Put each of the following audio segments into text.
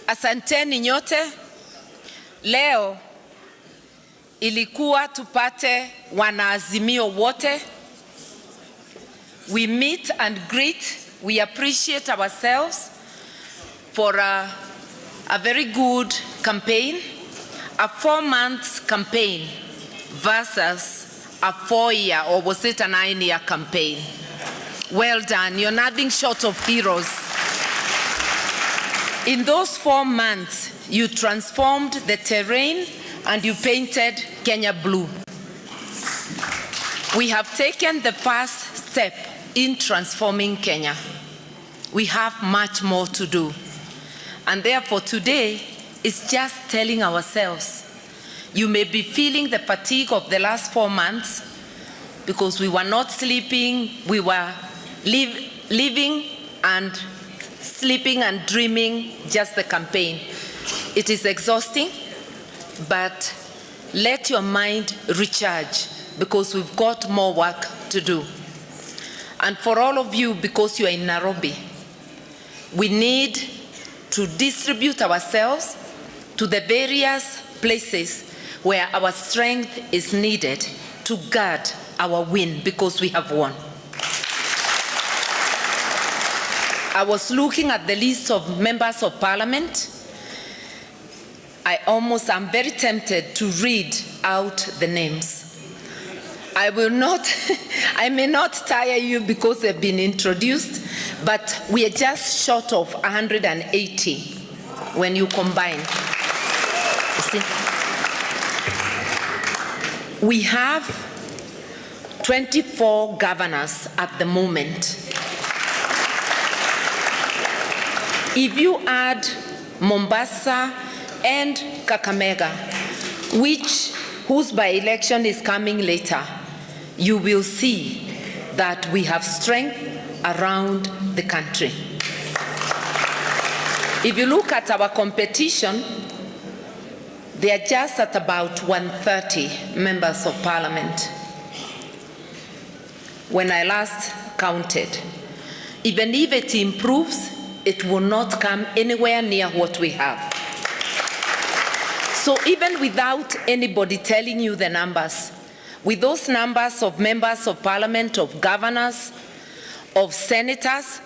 Asanteni nyote. Leo ilikuwa tupate wanaazimio wote. We meet and greet. We appreciate ourselves for a very good campaign, a 4-month campaign versus a 4-year, or was it a 9-year campaign? Well done. You're nothing short of heroes. In those 4 months, you transformed the terrain and you painted Kenya blue. We have taken the first step in transforming Kenya. We have much more to do. And therefore today is just telling ourselves, you may be feeling the fatigue of the last 4 months because we were not sleeping, we were living and sleeping and dreaming just the campaign. It is exhausting, but let your mind recharge because we've got more work to do. And for all of you, because you are in Nairobi, we need to distribute ourselves to the various places where our strength is needed to guard our win, because we have won. I was looking at the list of members of parliament. I'm very tempted to read out the names. I may not tire you because they've been introduced, but we are just short of 180 when you combine. You see? We have 24 governors at the moment. If you add Mombasa and Kakamega, whose by-election is coming later, you will see that we have strength around the country. If you look at our competition, they are just at about 130 members of parliament. When I last counted, even if it improves, it will not come anywhere near what we have. So even without anybody telling you the numbers, with those numbers of members of parliament, of governors, of senators,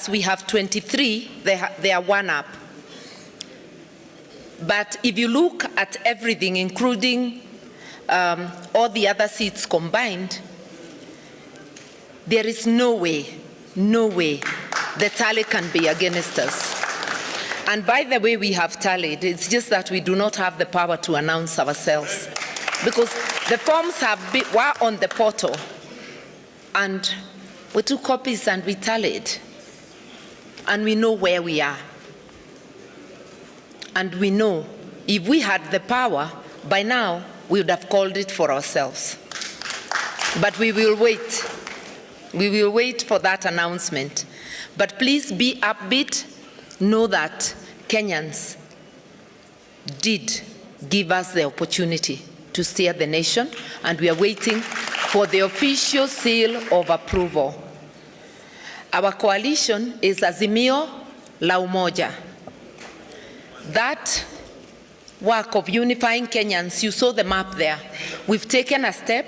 we have 23, they are one up. But if you look at everything, including all the other seats combined, there is no way the tally can be against us. And by the way, we have tallied. It's just that we do not have the power to announce ourselves, because the forms were on the portal, and we took copies and we tallied, and we know where we are. And we know if we had the power, by now we would have called it for ourselves. But we will wait. We will wait for that announcement. But please be upbeat. Know that Kenyans did give us the opportunity to steer the nation, and we are waiting for the official seal of approval. Our coalition is Azimio la Umoja. That work of unifying Kenyans, you saw the map there. We've taken a step,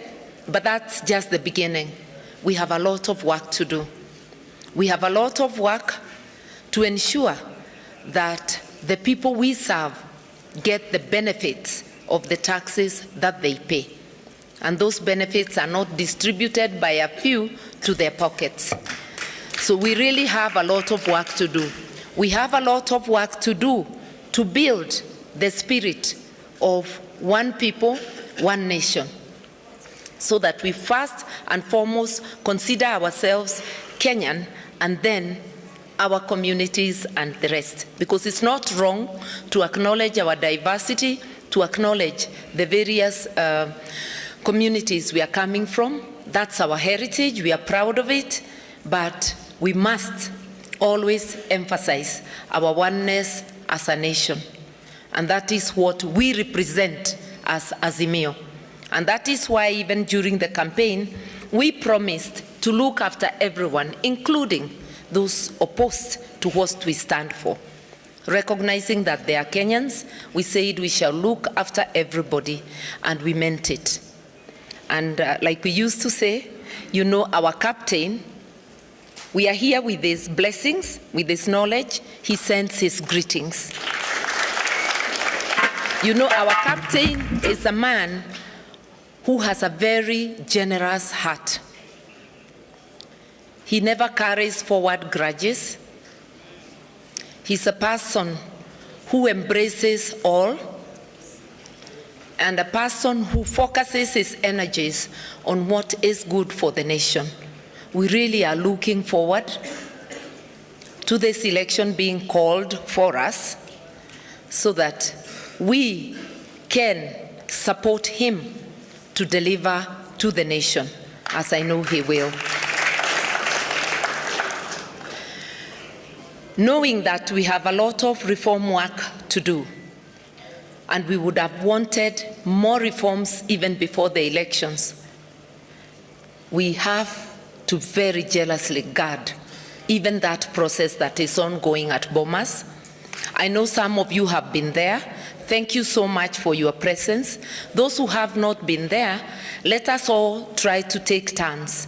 but that's just the beginning. We have a lot of work to do. We have a lot of work to ensure that the people we serve get the benefits of the taxes that they pay. And those benefits are not distributed by a few to their pockets. So we really have a lot of work to do. We have a lot of work to do to build the spirit of one people, one nation, so that we first and foremost consider ourselves Kenyan, and then our communities and the rest. Because it's not wrong to acknowledge our diversity, to acknowledge the various communities we are coming from. That's our heritage, we are proud of it, but we must always emphasize our oneness as a nation. And that is what we represent as Azimio. And that is why even during the campaign, we promised to look after everyone, including those opposed to what we stand for. Recognizing that they are Kenyans, we said we shall look after everybody, and we meant it. And like we used to say, you know, our captain, we are here with his blessings, with his knowledge. He sends his greetings. You know, our captain is a man who has a very generous heart. He never carries forward grudges. He's a person who embraces all, and a person who focuses his energies on what is good for the nation. We really are looking forward to this election being called for us so that we can support him to deliver to the nation, as I know he will. Knowing that we have a lot of reform work to do, and we would have wanted more reforms even before the elections, we have to very jealously guard even that process that is ongoing at Bomas. I know some of you have been there. Thank you so much for your presence. Those who have not been there, let us all try to take turns.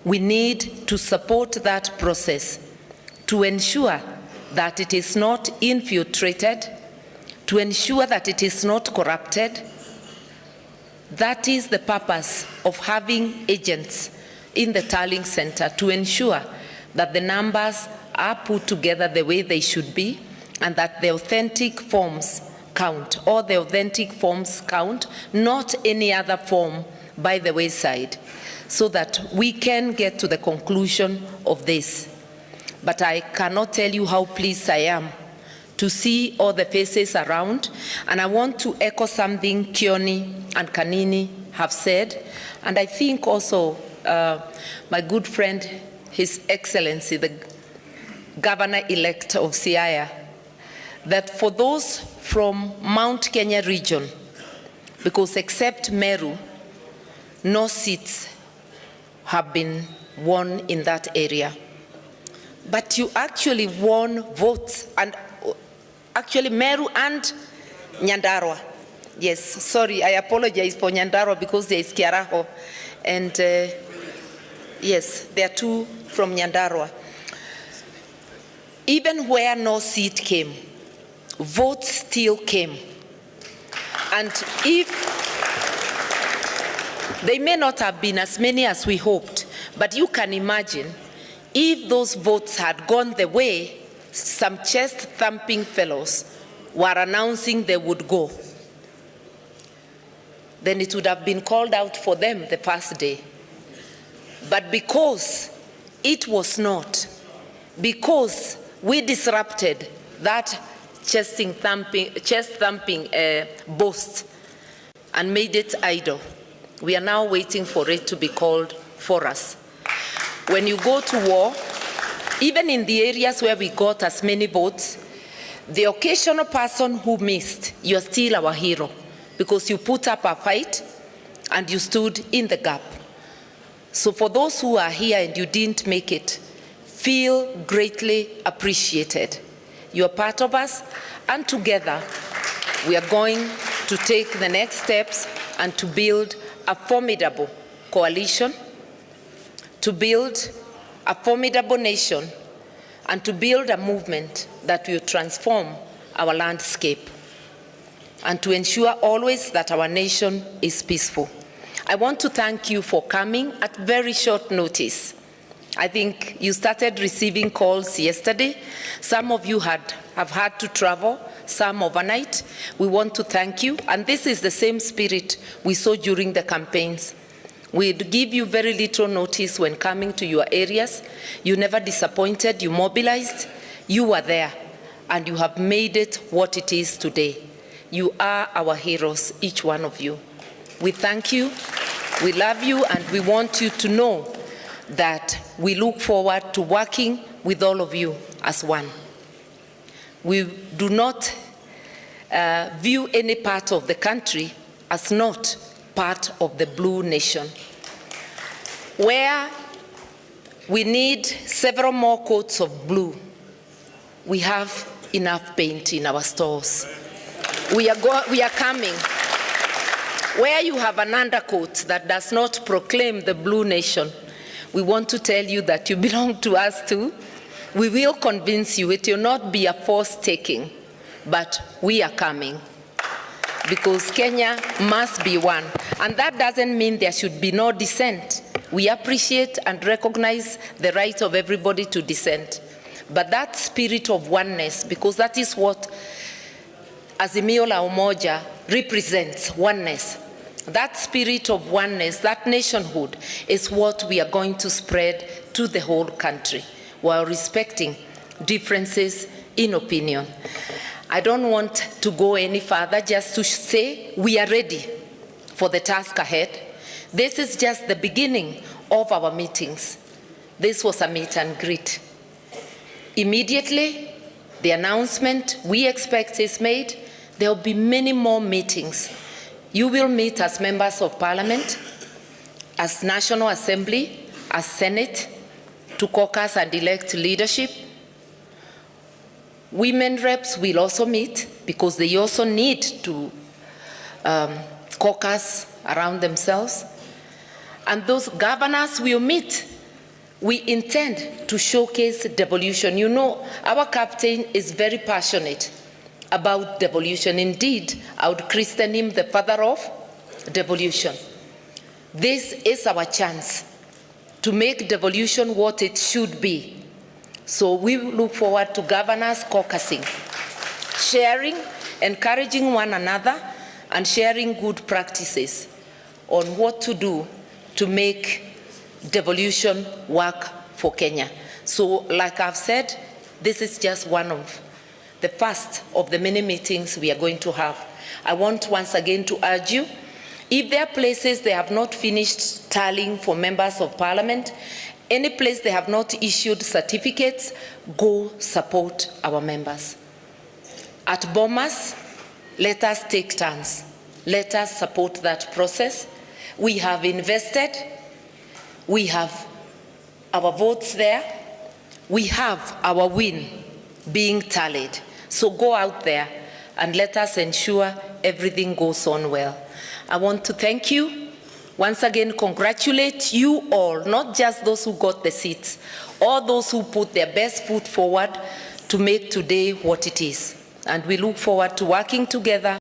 We need to support that process to ensure that it is not infiltrated, to ensure that it is not corrupted. That is the purpose of having agents in the tallying center, to ensure that the numbers are put together the way they should be, and that the authentic forms count, or the authentic forms count, not any other form by the wayside, so that we can get to the conclusion of this. But I cannot tell you how pleased I am to see all the faces around, and I want to echo something Kioni and Kanini have said, and I think also my good friend, His Excellency, the Governor-elect of Siaya, that for those from Mount Kenya region, because except Meru, no seats have been won in that area. But you actually won votes, and actually Meru and Nyandarua. Yes, sorry, I apologize for Nyandarua because there is Kiaraho, and yes, there are two from Nyandarua. Even where no seat came, votes still came. And if they may not have been as many as we hoped, but you can imagine if those votes had gone the way some chest-thumping fellows were announcing they would go, then it would have been called out for them the first day. But because it was not, because we disrupted that chest-thumping boast and made it idle, we are now waiting for it to be called for us. When you go to war, even in the areas where we got as many votes, the occasional person who missed, you're still our hero, because you put up a fight and you stood in the gap. So for those who are here and you didn't make it, feel greatly appreciated. You're part of us, and together we are going to take the next steps and to build a formidable coalition, to build a formidable nation, and to build a movement that will transform our landscape, and to ensure always that our nation is peaceful. I want to thank you for coming at very short notice. I think you started receiving calls yesterday. Some of you have had to travel, some overnight. We want to thank you, and this is the same spirit we saw during the campaigns. We'd give you very little notice when coming to your areas. You never disappointed, you mobilized, you were there, and you have made it what it is today. You are our heroes, each one of you. We thank you, we love you, and we want you to know that we look forward to working with all of you as one. We do not view any part of the country as not part of the blue nation. Where we need several more coats of blue, we have enough paint in our stores. We are coming. Where you have an undercoat that does not proclaim the blue nation, we want to tell you that you belong to us too. We will convince you. It will not be a forced taking, but we are coming. Because Kenya must be one. And that doesn't mean there should be no dissent. We appreciate and recognize the right of everybody to dissent. But that spirit of oneness, because that is what Azimio la Umoja represents, oneness. That spirit of oneness, that nationhood, is what we are going to spread to the whole country while respecting differences in opinion. I don't want to go any further, just to say we are ready for the task ahead. This is just the beginning of our meetings. This was a meet and greet. Immediately, the announcement we expect is made. There will be many more meetings. You will meet as members of parliament, as National Assembly, as Senate, to caucus and elect leadership. Women reps will also meet because they also need to caucus around themselves. And those governors will meet. We intend to showcase devolution. You know, our captain is very passionate about devolution. Indeed, I would christen him the father of devolution. This is our chance to make devolution what it should be. So we look forward to governors caucusing, sharing, encouraging one another, and sharing good practices on what to do to make devolution work for Kenya. So, like I've said, this is just one of the first of the many meetings we are going to have. I want once again to urge you, if there are places they have not finished tallying for members of parliament, any place they have not issued certificates, go support our members. At Bomas, let us take turns. Let us support that process. We have invested. We have our votes there. We have our win being tallied. So go out there and let us ensure everything goes on well. I want to thank you. Once again, congratulate you all, not just those who got the seats, all those who put their best foot forward to make today what it is. And we look forward to working together